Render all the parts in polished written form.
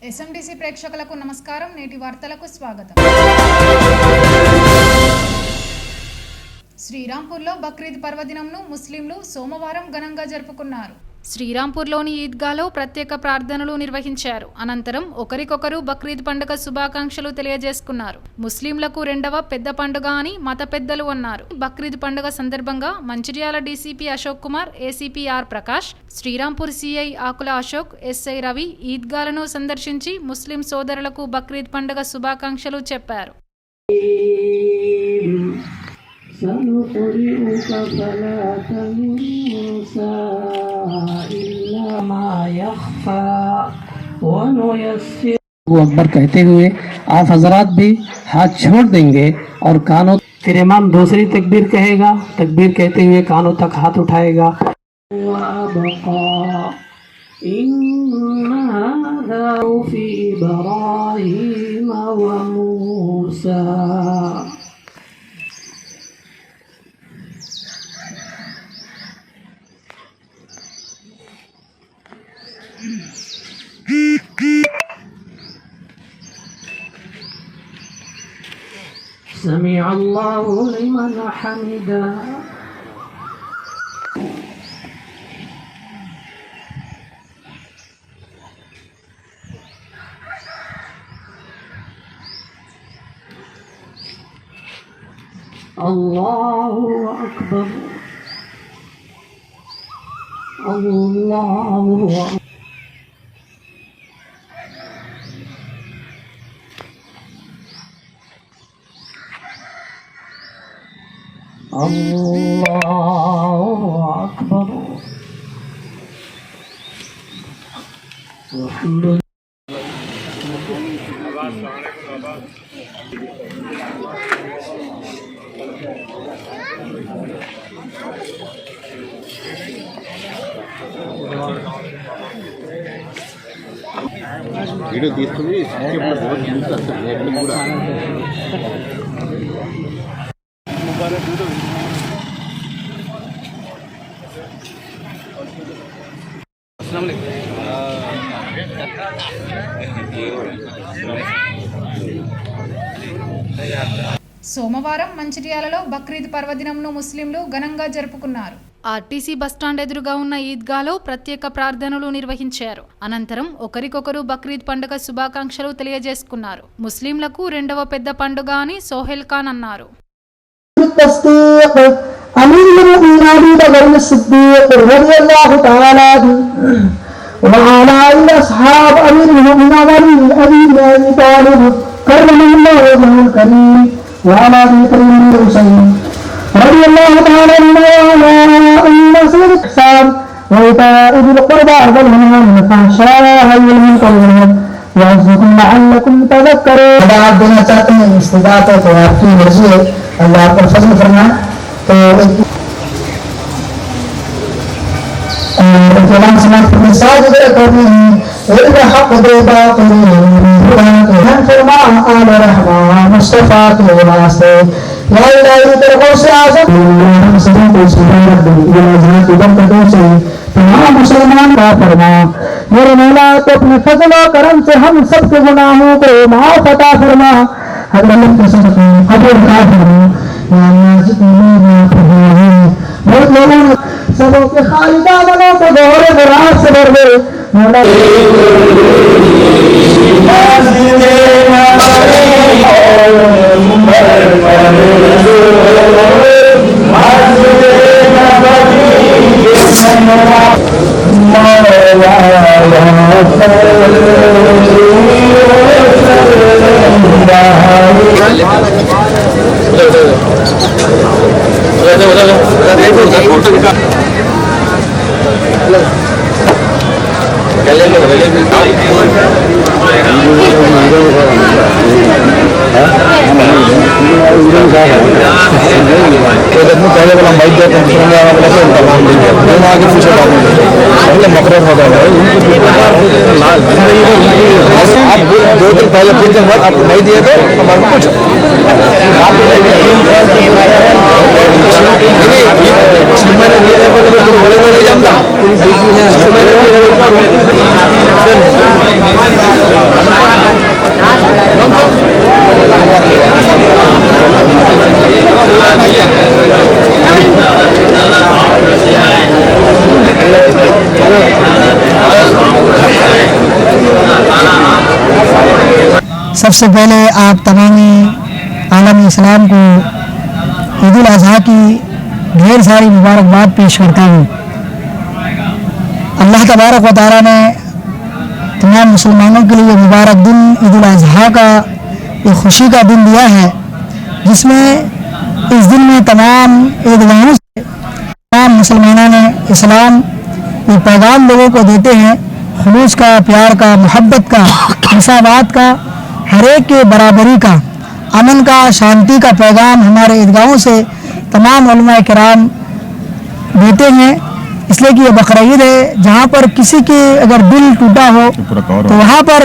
ఎస్ఎండిసి ప్రేక్షకులకు నమస్కారం. నేటి వార్తలకు స్వాగతం. శ్రీరాంపూర్లో బక్రీద్ పర్వదినంను ముస్లింలు సోమవారం ఘనంగా జరుపుకున్నారు. శ్రీరాంపూర్లోని ఈద్గాలో ప్రత్యేక ప్రార్థనలు నిర్వహించారు. అనంతరం ఒకరికొకరు బక్రీద్ పండుగ శుభాకాంక్షలు తెలియజేసుకున్నారు. ముస్లింలకు రెండవ పెద్ద పండుగ అని మత పెద్దలు అన్నారు. బక్రీద్ పండుగ సందర్భంగా Mancherial DCP Ashok Kumar, ACP R Prakash, Srirampur CI Akula Ashok, SI Ravi ఈద్గాలను సందర్శించి ముస్లిం సోదరులకు బక్రీద్ పండుగ శుభాకాంక్షలు చెప్పారు. سنقرئك فلا تنسى إلا ما يخفى ونيسر अकबर कहते हुए आप हजरात भी हाथ छोड़ देंगे और कानों, फिर इमाम दूसरी तकबीर कहेगा, तकबीर कहते हुए कानों तक हाथ उठाएगा। इन्ना हादा फी इब्राहीम व मूसा। سمع الله لمن حمده. الله أكبر. الله أكبر. الله أكبر. వీడియో తీసుకుని సోమవారం మంచిర్యాలలో బక్రీద్ పర్వదినంను ముస్లింలు ఘనంగా జరుపుకున్నారు. ఆర్టీసీ బస్టాండ్ ఎదురుగా ఉన్న ఈద్గాలో ప్రత్యేక ప్రార్థనలు నిర్వహించారు. అనంతరం ఒకరికొకరు బక్రీద్ పండుగ శుభాకాంక్షలు తెలియజేసుకున్నారు. ముస్లింలకు రెండవ పెద్ద పండుగ అని సోహెల్ ఖాన్ అన్నారు. رضي الله تعالى وإيتاء ذي القربى والنهي عن الفحشاء والمنكر والبغي يعظكم لعلكم تذكرون. अगर आप देना चाहते हैं इस्तिदात है तो आपकी मर्जी है, अल्लाह आपको फजल फरमाए। तो कलाम समाज के साथ करनी है एक हक दे बातिल हम फरमा आल रहमान मुस्तफा के वास्ते या इलाही तरफ़ों से आज़म हम सभी को सुबह दे या जहाँ इधर कदों से तमाम मुसलमान का फरमा। मेरे मौला तो अपने फजल और करम से हम सबके गुनाहों को माफ अता फरमा। हज़रत के सदक़े कब्र का फरमा या अल्लाह जितने माफ हुए बहुत लोगों ने सबों के खालिदा बनो को दोहरे गुनाह से भर दे। मौला पहले वाला माइक देते हैं आगे पीछे मकरर होता है। आप 2 दिन पहले पूछने के बाद आप नहीं दिए तो हमारे को पूछो। सबसे पहले आप तमामी आलम इस्लाम को ईद उल अज़हा की ढेर सारी मुबारकबाद पेश करता हूँ। अल्लाह तबारक व तआला ने तमाम मुसलमानों के लिए मुबारक दिन ईद उल अज़हा का एक खुशी का दिन दिया है, जिसमें इस दिन में तमाम ईदगाहों से तमाम मुसलमानों ने इस्लाम ये पैगाम लोगों को देते हैं, खुलूस का, प्यार का, मोहब्बत का, इंसानियत का, हर एक के बराबरी का, अमन का, शांति का पैगाम हमारे ईदगाहों से तमाम उलमा किराम देते हैं। इसलिए कि ये बकरा ईद है, जहाँ पर किसी के अगर दिल टूटा हो तो वहाँ पर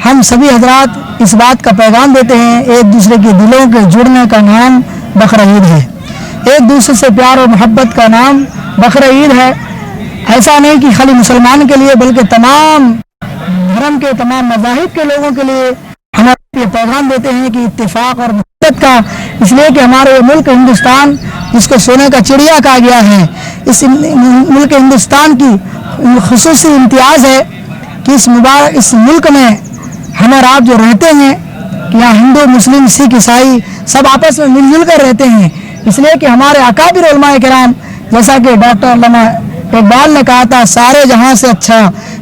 हम सभी हजरात इस बात का पैगाम देते हैं। एक दूसरे के दिलों के जुड़ने का नाम बकरा ईद है, एक दूसरे से प्यार और मोहब्बत का नाम बकरा ईद है। ऐसा नहीं कि खाली मुसलमान के लिए, बल्कि तमाम धर्म के, तमाम मज़ाहिब के लोगों के लिए हम ये पैगाम देते हैं कि इत्तेफाक और मोहब्बत का। इसलिए कि हमारे ये मुल्क हिंदुस्तान, जिसको सोने का चिड़िया कहा गया है, इस मुल्क हिंदुस्तान की खुसूसी इम्तियाज़ है कि इस मुल्क में हम और आप जो रहते हैं कि यहाँ हिंदू, मुस्लिम, सिख, ईसाई सब आपस में मिलजुल कर रहते हैं। इसलिए कि हमारे अकाबिर उलमा किराम, जैसा कि डॉक्टर अल्लामा इकबाल ने कहा था, सारे जहां से अच्छा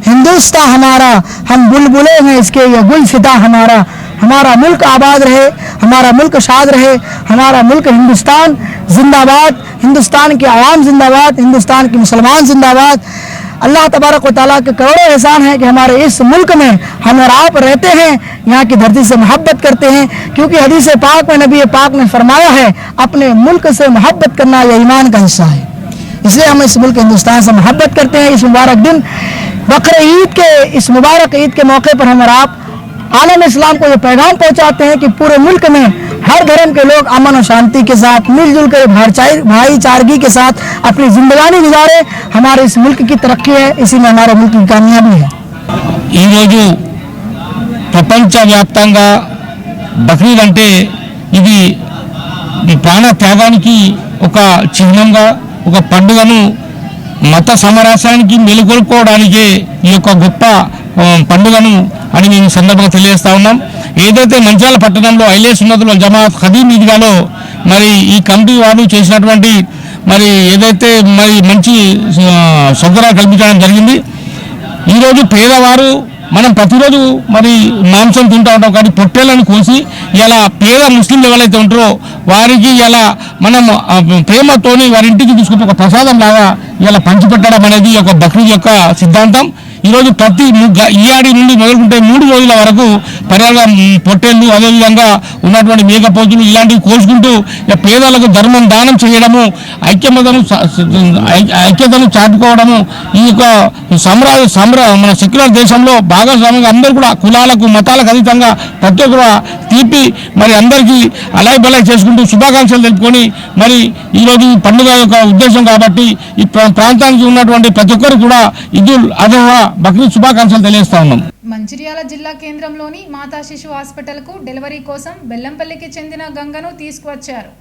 हिंदुस्तान हमारा, हम बुलबुले हैं इसके, ये गुलफिदा हमारा। हमारा मुल्क आबाद रहे, हमारा मुल्क शाद रहे, हमारा मुल्क हिंदुस्तान जिंदाबाद, हिंदुस्तान के आवाम जिंदाबाद, हिंदुस्तान के मुसलमान जिंदाबाद। अल्लाह तबारक व तआला के करोड़ों एहसान है कि हमारे इस मुल्क में हम और आप रहते हैं, यहाँ की धरती से मोहब्बत करते हैं, क्योंकि हदीस पाक में नबी पाक ने फरमाया है, अपने मुल्क से मोहब्बत करना यह ईमान का हिस्सा है। इसलिए हम इस मुल्क हिंदुस्तान से मोहब्बत करते हैं। इस मुबारक दिन बकरा ईद के, इस मुबारक ईद के मौके पर हम और आप आलम इस्लाम को ये पैगाम पहुंचाते हैं कि पूरे मुल्क में हर धर्म के लोग अमन और शांति के साथ मिलजुल कर भाईचारगी के साथ अपनी जिंदगानी गुजारे। हमारे इस मुल्क की तरक्की है, इसी में हमारे मुल्क की कामयाबी है। ఈరోజు ప్రపంచవ్యాప్తంగా బక్రీద్ అంటే ఇది ప్రాణ త్యాగానికి ఒక చిహ్నంగా, ఒక పండుగను మత సమరసానికి మెలుగొల్పుకోవడానికే ఈ యొక్క గొప్ప పండుగను అని మేము సందర్భంగా తెలియజేస్తా ఉన్నాం. ఏదైతే మంచిర్యాల పట్టణంలో ఐలే సున్నతుల్ జమాత్ ఖదీం ఈద్గాలో మరి ఈ కమిటీ వారు చేసినటువంటి మరి ఏదైతే మరి మంచి సౌకర్యాలు కల్పించడం జరిగింది. ఈరోజు పేదవారు, మనం ప్రతిరోజు మరి మాంసం తింటూ ఉంటాం, కానీ పొట్టేళ్లను కోసి ఇలా పేద ముస్లింలు ఎవరైతే ఉంటారో వారికి ఇలా మనం ప్రేమతోని వారి ఇంటికి తీసుకుంటే ఒక ప్రసాదం లాగా ఇలా పంచిపెట్టడం అనేది ఒక బక్రీద్ యొక్క సిద్ధాంతం. ఈరోజు ప్రతి ఈయాడి నుండి మొదలుకుంటే 3 రోజుల వరకు పర్యాగా పొట్టేళ్ళు, అదేవిధంగా ఉన్నటువంటి మేకపోతులు ఇలాంటివి కోసుకుంటూ పేదలకు ధర్మం దానం చేయడము, ఐక్యతను చాటుకోవడము, ఈ యొక్క మన సెక్యులర్ దేశంలో భాగస్వామ్యంగా అందరూ కూడా కులాలకు, మతాలకు అతీతంగా ప్రతి ఒక్కరు తీపి మరి అందరికీ అలాయ్ బలాయ్ చేసుకుంటూ శుభాకాంక్షలు తెలుపుకొని మరి ఈరోజు పండుగ యొక్క ఉద్దేశం కాబట్టి ఈ ప్రాంతానికి ఉన్నటువంటి ప్రతి ఒక్కరు కూడా ఈదుల్ అజహా బక్రీద్ శుభాకాంక్షలు తెలియజేస్తా ఉన్నాం. మంచిర్యాల జిల్లా కేంద్రంలోని మాతా శిశు హాస్పిటల్కు డెలివరీ కోసం బెల్లంపల్లికి చెందిన గంగను తీసుకువచ్చారు.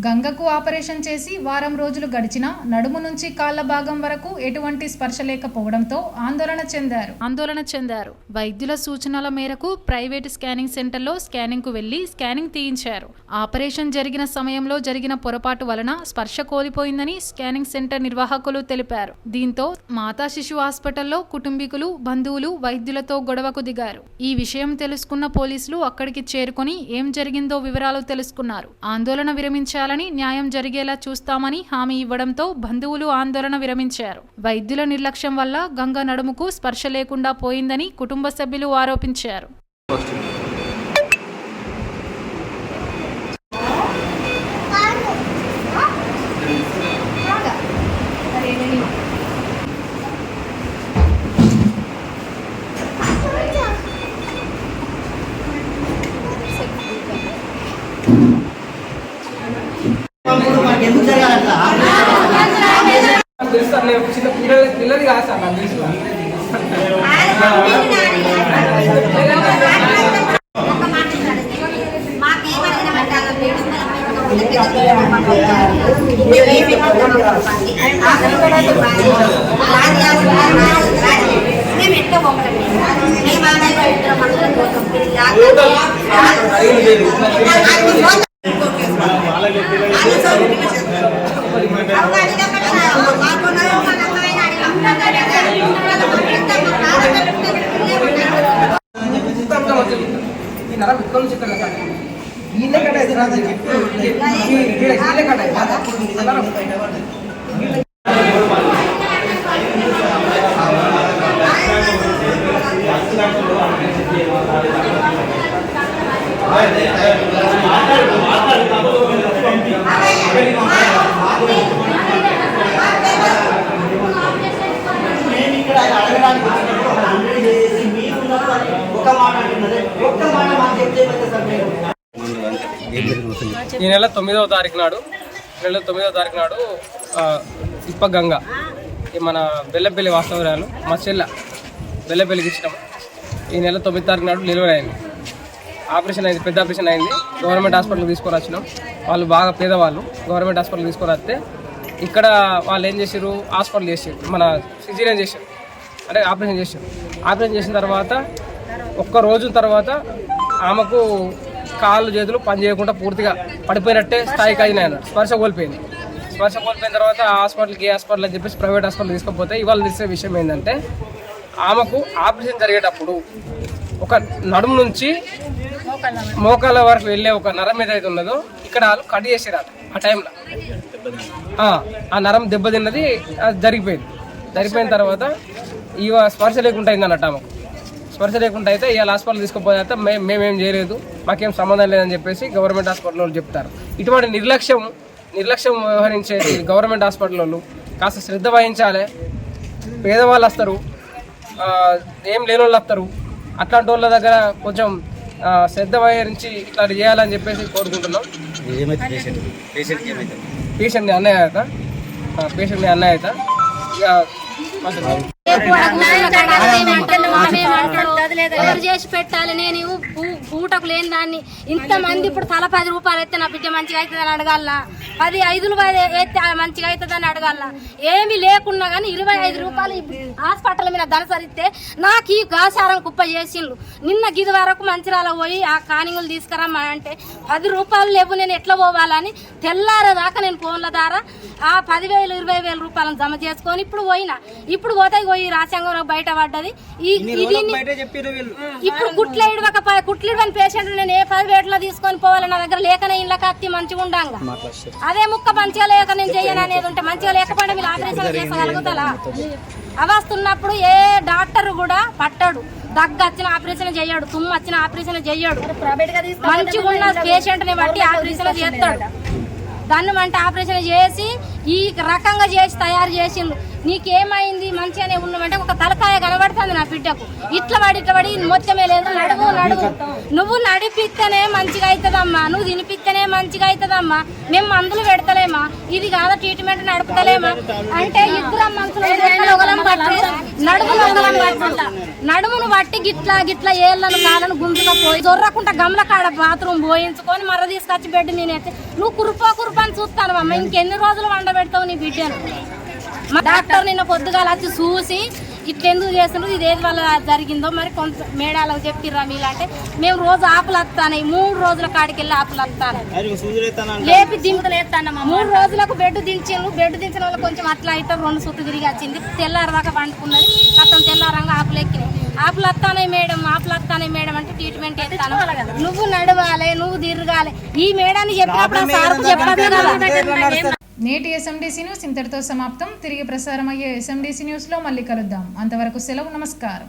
గంగకు ఆపరేషన్ చేసి వారం రోజులు గడిచినా నడుము నుంచి కాళ్ల భాగం వరకు ఎటువంటి స్పర్శ లేకపోవడంతో ఆందోళన చెందారు. వైద్యుల సూచనల మేరకు ప్రైవేట్ స్కానింగ్ సెంటర్లో స్కానింగ్ కు వెళ్లి స్కానింగ్ తీయించారు. ఆపరేషన్ జరిగిన సమయంలో జరిగిన పొరపాటు వలన స్పర్శ కోల్పోయిందని స్కానింగ్ సెంటర్ నిర్వాహకులు తెలిపారు. దీంతో మాతా శిశు హాస్పిటల్లో కుటుంబీకులు, బంధువులు వైద్యులతో గొడవకు దిగారు. ఈ విషయం తెలుసుకున్న పోలీసులు అక్కడికి చేరుకొని ఏం జరిగిందో వివరాలు తెలుసుకున్నారు. ఆందోళన విరమించారు, న్యాయం జరిగేలా చూస్తామని హామీ ఇవ్వడంతో బంధువులు ఆందోళన విరమించారు. వైద్యుల నిర్లక్ష్యం వల్ల గంగ నడుముకు స్పర్శ లేకుండా పోయిందని కుటుంబ సభ్యులు ఆరోపించారు. ఎందుకు సార్ నేను చిన్న పిల్లది కాదు సార్ నాకు తెలుసు. ఈ నరం ఇక్కడ నుంచి ఇక్కడ సార్ వీళ్ళే కట్ట అయితే రాదు వీళ్ళే కట్ట ఈ నెల 9వ తారీఖు నాడు ఇప్ప గంగ మన బెల్లపల్లి వాస్తవ్యాలు మా చెల్ల బెల్లపల్లికి ఇచ్చినాం. ఈ నెల 9వ తారీఖు నాడు డెలివరీ అయింది. ఆపరేషన్ అయింది, పెద్ద ఆపరేషన్ అయింది. గవర్నమెంట్ హాస్పిటల్కి తీసుకొని వచ్చినాం. వాళ్ళు బాగా పేదవాళ్ళు. గవర్నమెంట్ హాస్పిటల్కి తీసుకొని వస్తే ఇక్కడ వాళ్ళు ఏం చేసారు, హాస్పిటల్ చేసారు, మన సిజేరియన్ చేశారు, అంటే ఆపరేషన్ చేశారు. ఆపరేషన్ చేసిన తర్వాత ఒక్క రోజు తర్వాత ఆమెకు కాళ్ళు చేతులు పని చేయకుండా పూర్తిగా పడిపోయినట్టే స్థాయికి అయినాయి. స్పర్శ కోల్పోయిన తర్వాత హాస్పిటల్కి అని చెప్పేసి ప్రైవేట్ హాస్పిటల్ తీసుకపోతే ఇవాళ తెలిసే విషయం ఏంటంటే ఆమెకు ఆపరేషన్ జరిగేటప్పుడు ఒక నడుము నుంచి మోకాళ్ళ వరకు వెళ్ళే ఒక నరం ఏదైతే ఉన్నదో ఇక్కడ వాళ్ళు కట్ చేసేరారు. ఆ టైంలో ఆ నరం దెబ్బతిన్నది, అది జరిగిపోయిన తర్వాత ఇవ స్పర్శ లేకుండా అయింది అన్నట్టు. ఆమెకు స్పర్శ లేకుండా అయితే ఇవాళ హాస్పిటల్ తీసుకుపోతే మేమేం చేయలేదు, మాకేం సంబంధం లేదని చెప్పేసి గవర్నమెంట్ హాస్పిటల్లో చెప్తారు. ఇటువంటి నిర్లక్ష్యం వ్యవహరించే గవర్నమెంట్ హాస్పిటల్లో కాస్త శ్రద్ధ వహించాలి. పేదవాళ్ళు వస్తారు, ఏం లేని వాళ్ళు వస్తారు, అట్లాంటి వాళ్ళ దగ్గర కొంచెం శ్రద్ధ వహించి ఇట్లా చేయాలని చెప్పేసి కోరుకుంటున్నాం. పేషెంట్ని అన్నయ్య చేసి పెట్టాలి. నేను పూటకు లేని దాన్ని ఇంతమంది ఇప్పుడు తల 10 రూపాయలు అయితే నా బిడ్డ మంచిగా అవుతుందని అడగాల, 10 5 అయితే మంచిగా అవుతుందని అడగాల. ఏమి లేకున్నా కానీ 25 రూపాయలు హాస్పిటల్ మీద దనసరిస్తే నాకు ఈ గాసారం కుప్ప చేసిండ్రు. నిన్న గిది వరకు మంచిరాల పోయి ఆ కానింగులు తీసుకురమ్మా అంటే 10 రూపాయలు లేవు, నేను ఎట్లా పోవాలని తెల్లారదాకా నేను ఫోన్ల ద్వారా ఆ 10,000 20,000 రూపాయలను జమ చేసుకొని ఇప్పుడు పోతే పోయి రాజ్యాంగం బయట పడ్డది. ఇప్పుడు కుట్లిడవని పేషెంట్ నేను ఏ 10 వేటలో తీసుకొని పోవాలి, నా దగ్గర లేకనే ఇళ్ళకి అత్తి మంచిగా ఉండంగా. అదే ముక్క మంచిగా లేక నేను చెయ్యను అనేది ఉంటే మంచిగా లేకపోతే మీరు ఆపరేషన్ చేసగలుగుతారా? అవస్తున్నప్పుడు ఏ డాక్టర్ కూడా పట్టడు, దగ్గు వచ్చిన ఆపరేషన్ చేయడు, తుమ్ము వచ్చిన ఆపరేషన్ చేయడు. మంచిగా ఉన్న పేషెంట్ ని బట్టి ఆపరేషన్ చేస్తాడు. దాన్ని అంటే ఆపరేషన్ చేసి ఈ రకంగా చేసి తయారు చేసిండు. నీకేమైంది మంచిగానే ఉన్నామంటే ఒక తలకాయ కనబడుతుంది నా బిడ్డకు. ఇట్లా పడి మొత్తమే లేదు. నడువు నువ్వు నడిపిస్తేనే మంచిగా అవుతుందమ్మా, నువ్వు తినిపిస్తేనే మంచిగా అవుతుందమ్మా, మేము మందులు పెడతలేమా, ఇది కాదా ట్రీట్మెంట్ నడుపుతలేమా అంటే ఇద్దరు మనుషులు నడుమును బట్టి గిట్లా ఏళ్ళను కాళ్ళను గుంజుగా పోయి దొర్రకుండా గమల కాడ బాత్రూమ్ పోయించుకొని మర్ర తీసుకొచ్చి బెడ్ నేనైతే నువ్వు కురుపని చూస్తాను అమ్మ. ఇంకెన్ని రోజులు వండబెడతావు నీ బిడ్డను? మా డాక్టర్ నిన్న పొద్దుగాల వచ్చి చూసి ఇట్లెందుకు చేస్తున్నారు, ఇది ఏది వల్ల జరిగిందో మరి కొంత మేడాలకు చెప్పిర్రా మీలంటే మేము రోజు ఆపులు వస్తాను, 3 రోజుల కాడికి వెళ్ళి ఆపులు వస్తాను లేపి దింపులు వేస్తానమ్మా. 3 రోజులకు బెడ్ దించిన వాళ్ళు కొంచెం అట్లా అయితే 2 సుట్టు తిరిగి వచ్చింది. తెల్లారదాకా పండుకున్నది, మొత్తం తెల్లారంగా ఆపులు ఎక్కినాయి. ఆపులు వస్తానే మేడం అంటే ట్రీట్మెంట్ చేస్తాను. నువ్వు నడవాలి, నువ్వు తిరగాలి. ఈ మేడాన్ని చెప్పినప్పుడు సార్కు చెప్పదు కదా. నేటి ఎస్ఎండిసి న్యూస్ ఇంతటితో సమాప్తం. తిరిగి ప్రసారం అయ్యే ఎస్ఎండిసి న్యూస్లో మళ్ళీ కలుద్దాం. అంతవరకు సెలవు, నమస్కారం.